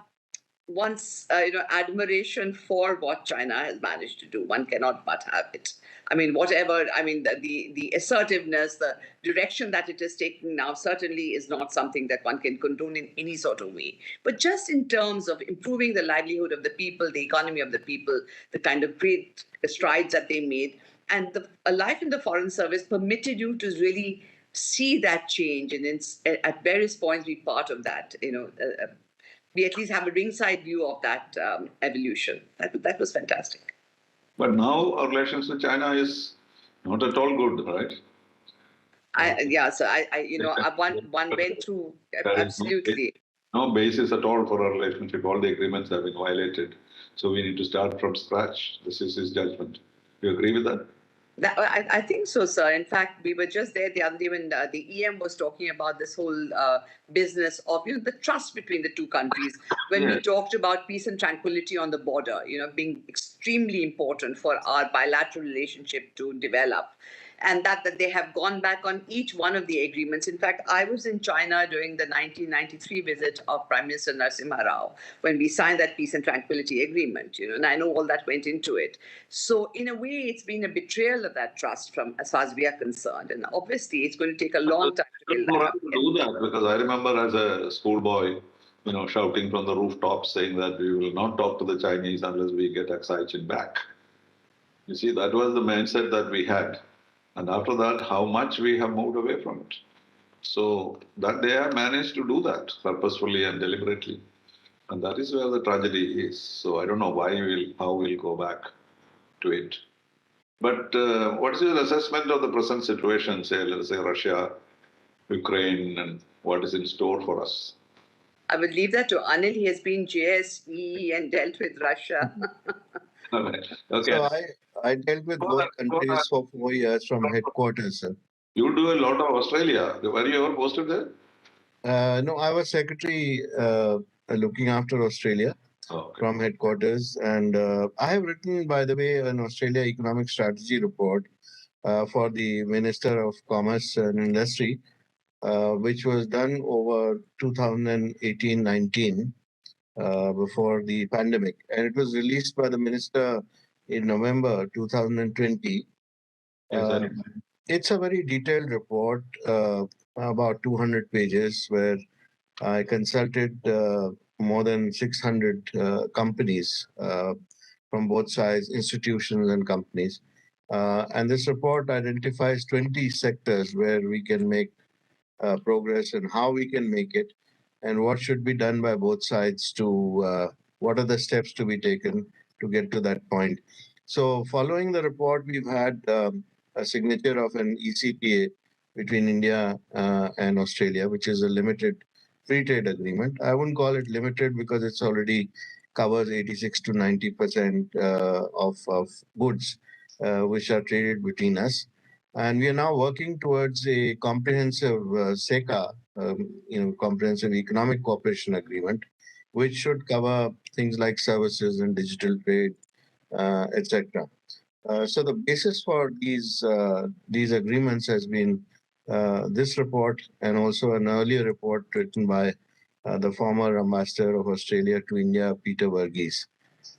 one's admiration for what China has managed to do. One cannot but have it. I mean, whatever. I mean, the assertiveness, the direction that it is taking now, certainly is not something that one can condone in any sort of way. But just in terms of improving the livelihood of the people, the economy of the people, the kind of great strides that they made, and a life in the Foreign Service permitted you to really see that change, and at various points be part of that. We at least have a ringside view of that evolution. That was fantastic. But now our relations with China is not at all good, right? So one went through absolutely. No basis at all for our relationship. All the agreements have been violated. So we need to start from scratch. This is his judgment. Do you agree with that? I think so, sir. In fact, we were just there the other day when the EM was talking about this whole business of the trust between the two countries. When we talked about peace and tranquility on the border, being extremely important for our bilateral relationship to develop. And that they have gone back on each one of the agreements. In fact, I was in China during the 1993 visit of Prime Minister Narasimha Rao when we signed that peace and tranquility agreement, and I know all that went into it. So in a way, it's been a betrayal of that trust from as far as we are concerned. And obviously, it's going to take a long time to build that up. Do that, because I remember as a schoolboy, shouting from the rooftops saying that we will not talk to the Chinese unless we get Aksai back. You see, that was the mindset that we had. And after that, how much we have moved away from it. So that they have managed to do that purposefully and deliberately. And that is where the tragedy is. So I don't know how we'll go back to it. But what is your assessment of the present situation, let's say Russia, Ukraine, and what is in store for us? I would leave that to Anil. He has been JSE and dealt with Russia. Okay. So I dealt with both countries for 4 years from headquarters, sir. You do a lot of Australia. Were you ever posted there? No, I was secretary looking after Australia from headquarters. And I have written, by the way, an Australia Economic Strategy report for the Minister of Commerce and Industry, which was done over 2018-19 before the pandemic. And it was released by the minister in November 2020. It's a very detailed report, about 200 pages, where I consulted more than 600 companies from both sides, institutions and companies. And this report identifies 20 sectors where we can make progress and how we can make it, and what should be done by both sides to what are the steps to be taken to get to that point. So following the report, we've had a signature of an ECPA between India and Australia, which is a limited free trade agreement. I wouldn't call it limited because it's already covers 86 to 90% of goods which are traded between us. And we are now working towards a comprehensive SECA, Comprehensive Economic Cooperation Agreement, which should cover things like services and digital trade, etc. So the basis for these agreements has been this report and also an earlier report written by the former ambassador of Australia to India, Peter Verghese.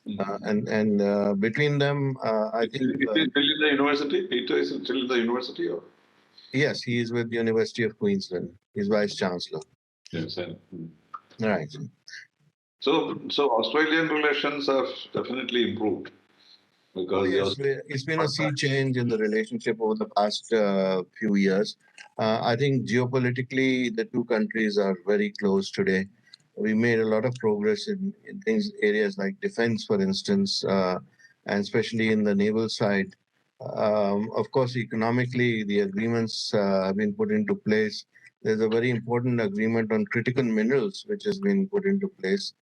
And between them, I think Is he still in the university? Peter is still in the university? Or? yes, he is with the University of Queensland. He's vice chancellor. Yes. Right. So Australian relations have definitely improved Oh, because yes, it's been a sea change in the relationship over the past few years. I think geopolitically, the two countries are very close today. We made a lot of progress in things, areas like defense, for instance, and especially in the naval side. Of course, economically, the agreements have been put into place. There's a very important agreement on critical minerals, which has been put into place.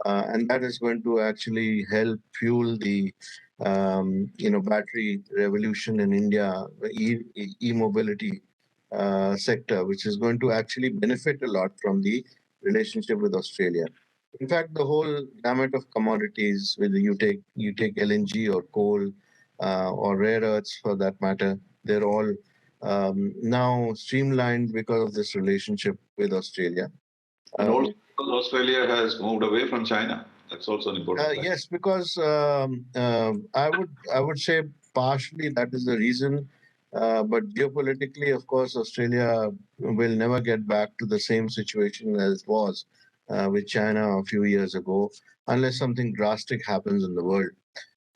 And that is going to actually help fuel the battery revolution in India, the e-mobility sector, which is going to actually benefit a lot from the relationship with Australia. In fact, the whole gamut of commodities, whether you take LNG or coal or rare earths for that matter, they're all now streamlined because of this relationship with Australia. and Um, also because Australia has moved away from China. That's also an important fact. yes, because I would say partially that is the reason, but geopolitically, of course, Australia will never get back to the same situation as it was with China a few years ago, unless something drastic happens in the world.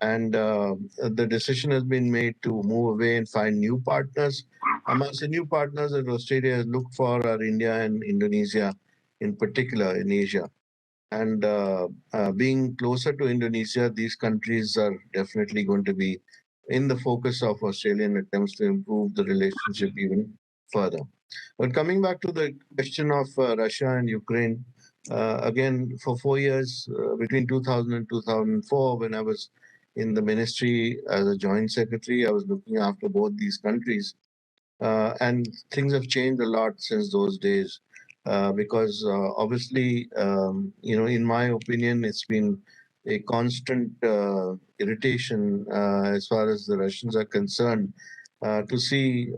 And the decision has been made to move away and find new partners. Amongst the new partners that Australia has looked for are India and Indonesia, in particular in Asia. And being closer to Indonesia, these countries are definitely going to be in the focus of Australian attempts to improve the relationship even further. But coming back to the question of Russia and Ukraine, again, for 4 years, between 2000 and 2004, when I was in the ministry as a joint secretary, I was looking after both these countries. And things have changed a lot since those days because obviously, in my opinion, it's been a constant irritation as far as the Russians are concerned to see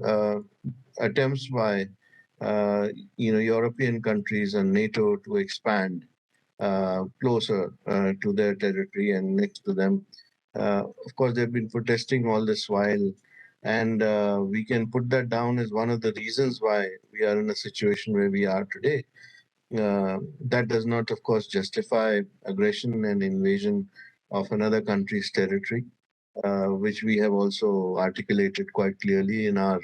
attempts by uh, European countries and NATO to expand closer to their territory and next to them. Of course, they've been protesting all this while, and we can put that down as one of the reasons why we are in a situation where we are today. That does not, of course, justify aggression and invasion of another country's territory, which we have also articulated quite clearly in our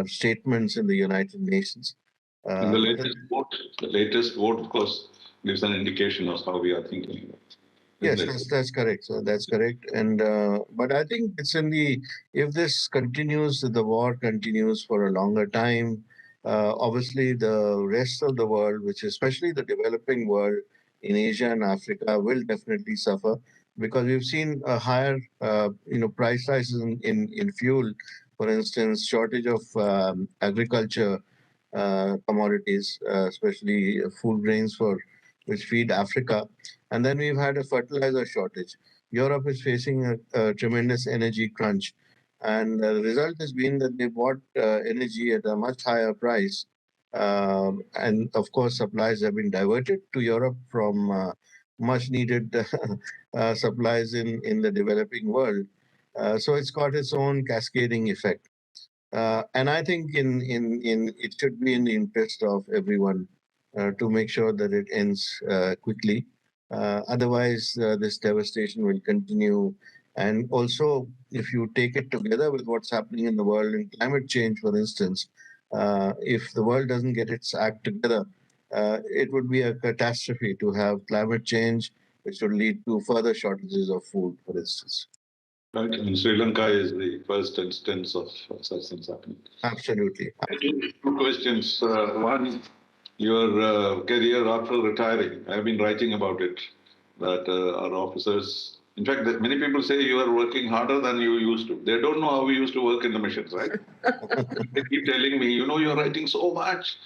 statements in the United Nations. And the But latest vote, of course, gives an indication of how we are thinking, isn't yes, it? that's correct. So that's correct. And but I think it's in the if this continues, the war continues for a longer time. Obviously, the rest of the world, which is especially the developing world in Asia and Africa, will definitely suffer because we've seen a higher, price rises in fuel, for instance, shortage of agriculture commodities, especially food grains for which feed Africa. And then we've had a fertilizer shortage. Europe is facing a tremendous energy crunch. And the result has been that they bought energy at a much higher price. And of course, supplies have been diverted to Europe from much needed supplies in the developing world. So it's got its own cascading effect. And I think in it should be in the interest of everyone to make sure that it ends quickly. Otherwise, this devastation will continue. And also, if you take it together with what's happening in the world in climate change, for instance, if the world doesn't get its act together, it would be a catastrophe to have climate change, which would lead to further shortages of food, for instance. Right? I mean, Sri Lanka is the first instance of such things happening. Absolutely. Two questions. One, your career after retiring. I've been writing about it, that our officers, in fact, that many people say you are working harder than you used to. They don't know how we used to work in the missions, right? They keep telling me, you're writing so much,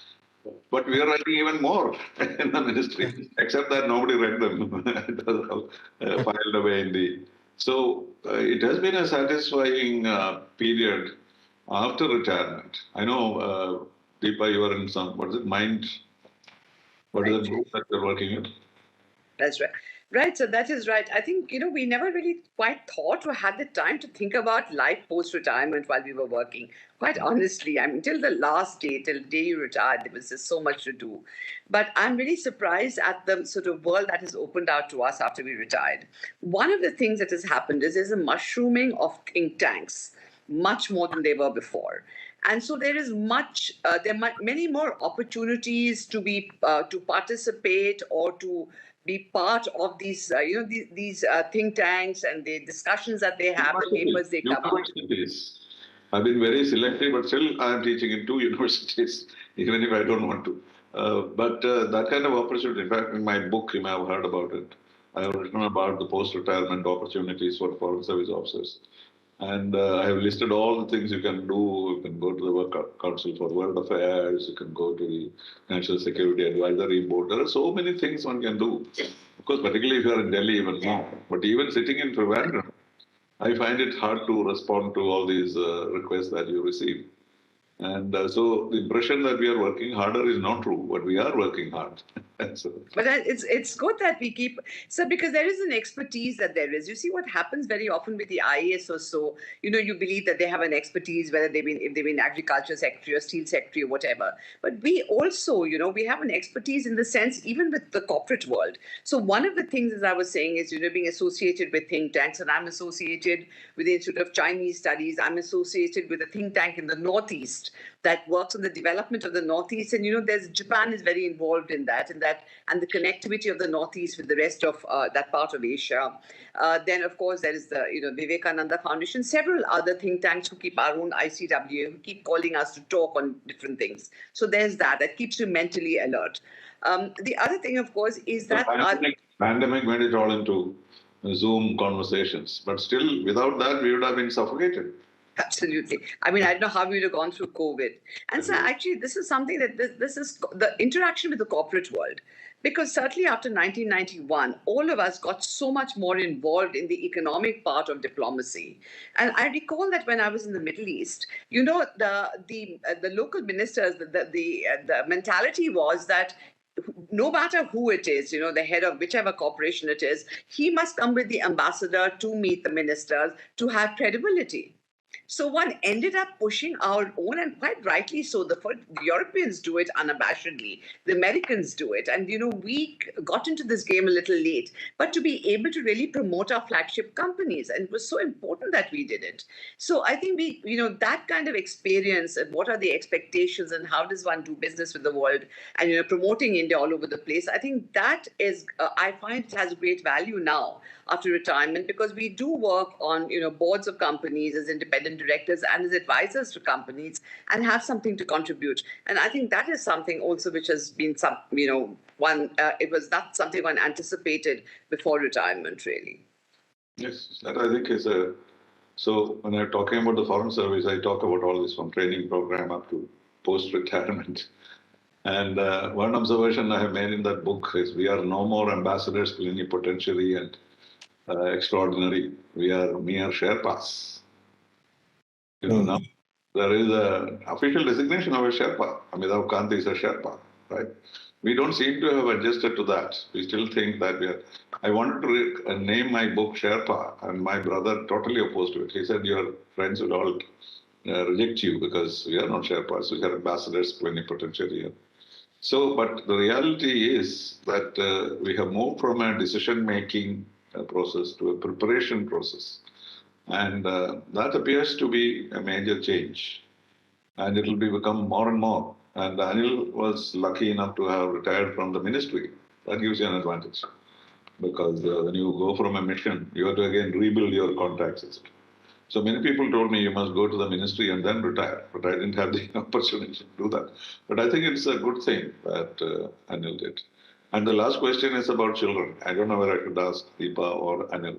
but we are writing even more in the ministry, except that nobody read them. It was all, filed away in the. So it has been a satisfying period after retirement. I know, Deepa, you are in some, what is it, Mind? What is the Right. group that you're working in? That's right. Right, so that is right. I think, we never really quite thought or had the time to think about life post retirement while we were working. Quite honestly, I mean, till the last day, till the day you retired, there was just so much to do. But I'm really surprised at the sort of world that has opened out to us after we retired. One of the things that has happened is there's a mushrooming of think tanks, much more than they were before. And so there is many more opportunities to participate or to be part of these think tanks and the discussions that they have, the papers they cover. Universities. I've been very selective, but still I'm teaching in two universities, even if I don't want to. But that kind of opportunity, in fact, in my book, you may have heard about it. I have written about the post-retirement opportunities for foreign service officers. And I have listed all the things you can do. You can go to the Work Council for World Affairs. You can go to the National Security Advisory Board. There are so many things one can do. Of course, particularly if you are in Delhi, even more. But even sitting in Trivandrum, I find it hard to respond to all these requests that you receive. And so the impression that we are working harder is not true, but we are working hard. So, But it's good that we keep because there is an expertise that there is. You see what happens very often with the IAS or so. You believe that they have an expertise, whether if they've been agriculture secretary or steel secretary or whatever. But we also, we have an expertise in the sense even with the corporate world. So one of the things, as I was saying, is being associated with think tanks, and I'm associated with the Institute of Chinese Studies. I'm associated with a think tank in the Northeast that works on the development of the Northeast, and there's Japan is very involved in that, and the connectivity of the Northeast with the rest of that part of Asia. Then, of course, there is the Vivekananda Foundation, several other think tanks who keep our own ICW, who keep calling us to talk on different things. So there's that keeps you mentally alert. The other thing, of course, is that pandemic made it all into Zoom conversations, but still, without that, we would have been suffocated. Absolutely. I mean, I don't know how we would have gone through COVID. And so actually, this is something that this is the interaction with the corporate world. Because certainly after 1991, all of us got so much more involved in the economic part of diplomacy. And I recall that when I was in the Middle East, the local ministers, the mentality was that no matter who it is, the head of whichever corporation it is, he must come with the ambassador to meet the ministers to have credibility. So one ended up pushing our own, and quite rightly so. The Europeans do it unabashedly. The Americans do it. And, we got into this game a little late. But to be able to really promote our flagship companies, and it was so important that we did it. So I think that kind of experience and what are the expectations and how does one do business with the world and, promoting India all over the place, I think that is, I find it has great value now after retirement, because we do work on, boards of companies as independent directors and as advisors to companies and have something to contribute. And I think that is something also which has been it was not something one anticipated before retirement, really. Yes, that I think is so when I'm talking about the foreign service, I talk about all this from training program up to post-retirement. And one observation I have made in that book is we are no more ambassadors, plenipotentiary and extraordinary. We are mere Sherpas. Now there is an official designation of a Sherpa. Amitabh Kant is a Sherpa, right? We don't seem to have adjusted to that. We still think that we are. I wanted to name my book Sherpa, and my brother totally opposed to it. He said, your friends will all reject you because we are not Sherpas, we are ambassadors, plenipotentiary. So, but the reality is that we have moved from a decision-making process to a preparation process. And that appears to be a major change. And it will become more and more. And Anil was lucky enough to have retired from the ministry. That gives you an advantage. Because when you go from a mission, you have to again rebuild your contact system. So many people told me you must go to the ministry and then retire, but I didn't have the opportunity to do that. But I think it's a good thing that Anil did. And the last question is about children. I don't know whether I should ask Deepa or Anil.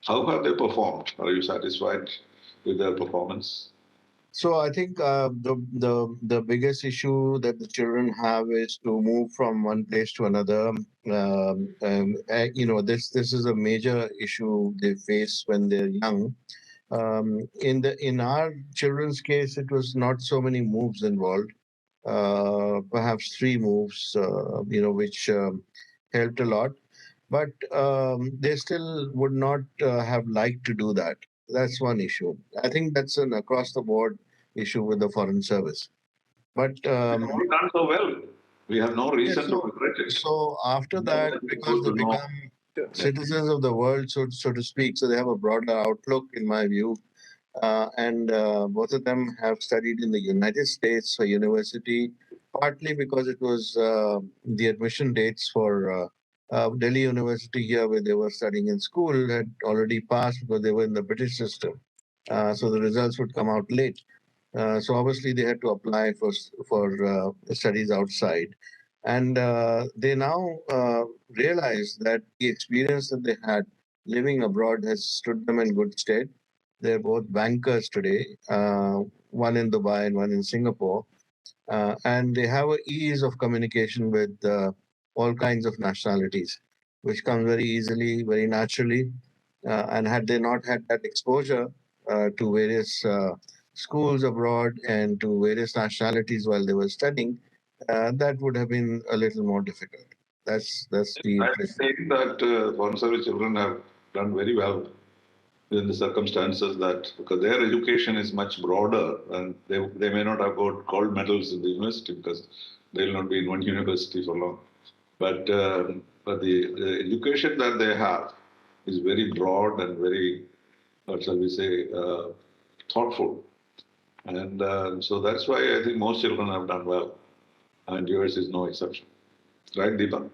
How have they performed? Are you satisfied with their performance? So I think the biggest issue that the children have is to move from one place to another. This is a major issue they face when they're young. In our children's case, it was not so many moves involved. Perhaps three moves, which helped a lot. but they still would not have liked to do that. That's one issue. I think that's an across the board issue with the foreign service. But We've all done so well. We have no yeah, reason to regret it. so after that, It's because good they to know. become citizens of the world, so to speak, so they have a broader outlook, in my view. And both of them have studied in the United States for university, partly because it was the admission dates for Delhi University here, where they were studying in school, had already passed because they were in the British system. So the results would come out late. So obviously they had to apply for studies outside, and they now realize that the experience that they had living abroad has stood them in good stead. They're both bankers today, one in Dubai and one in Singapore, and they have a ease of communication with all kinds of nationalities, which comes very easily, very naturally. And had they not had that exposure to various schools abroad and to various nationalities while they were studying, that would have been a little more difficult. That's the I impression. think that foreign service children have done very well in the circumstances that because their education is much broader and they may not have got gold medals in the university because they'll not be in one university for long. But the education that they have is very broad and very, what shall we say, thoughtful. And so that's why I think most children have done well. And yours is no exception. Right, Deepa?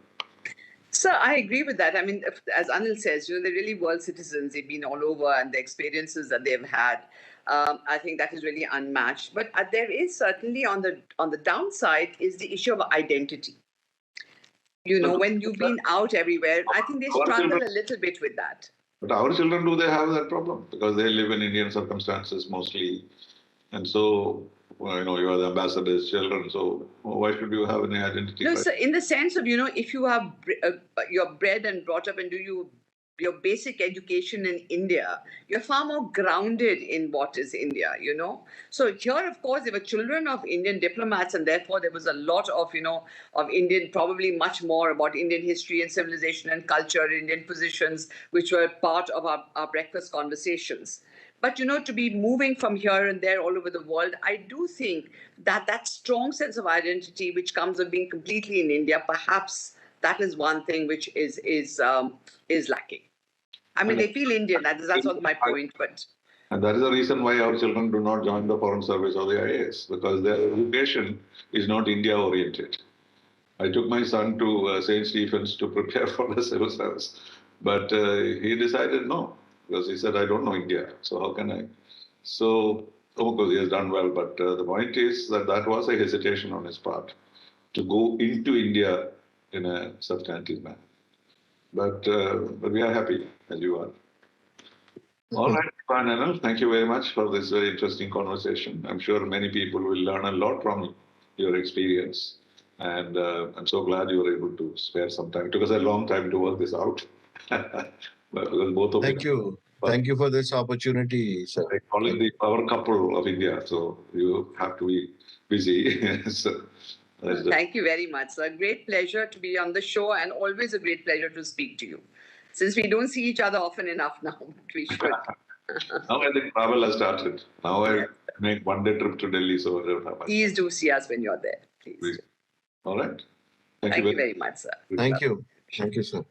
So I agree with that. I mean, as Anil says, they're really world citizens. They've been all over, and the experiences that they've had, I think that is really unmatched. But there is certainly on the downside is the issue of identity. When you've been out everywhere, I think they struggle a little bit with that. But our children, do they have that problem? Because they live in Indian circumstances mostly. And so, you are the ambassador's children. So why should you have any identity? No, so in the sense of, if you are you're bred and brought up and do your basic education in India, you're far more grounded in what is India. So here, of course, there were children of Indian diplomats, and therefore there was a lot of, of Indian, probably much more about Indian history and civilization and culture, Indian positions, which were part of our breakfast conversations. But, to be moving from here and there all over the world, I do think that strong sense of identity, which comes of being completely in India, perhaps that is one thing which is lacking. I mean, they feel Indian. That's what my point. But and that is the reason why our children do not join the foreign service or the IAS, because their education is not India oriented. I took my son to St. Stephen's to prepare for the civil service, but he decided no, because he said, I don't know India, so how can I? So, of course, he has done well, but the point is that was a hesitation on his part to go into India in a substantive manner. But we are happy as you are. All right, Anil, thank you very much for this very interesting conversation. I'm sure many people will learn a lot from your experience. And I'm so glad you were able to spare some time. It took us a long time to work this out. Because both of Thank you. Thank you for this opportunity, sir. I call it the power couple of India. So you have to be busy. Thank you very much, sir. Great pleasure to be on the show, and always a great pleasure to speak to you. Since we don't see each other often enough now, we should. Now I think travel has started. Now I make one-day trip to Delhi, so I don't have much. Please do see us when you're there, please. All right. Thank you very much, sir. Thank you. Thank you, sir.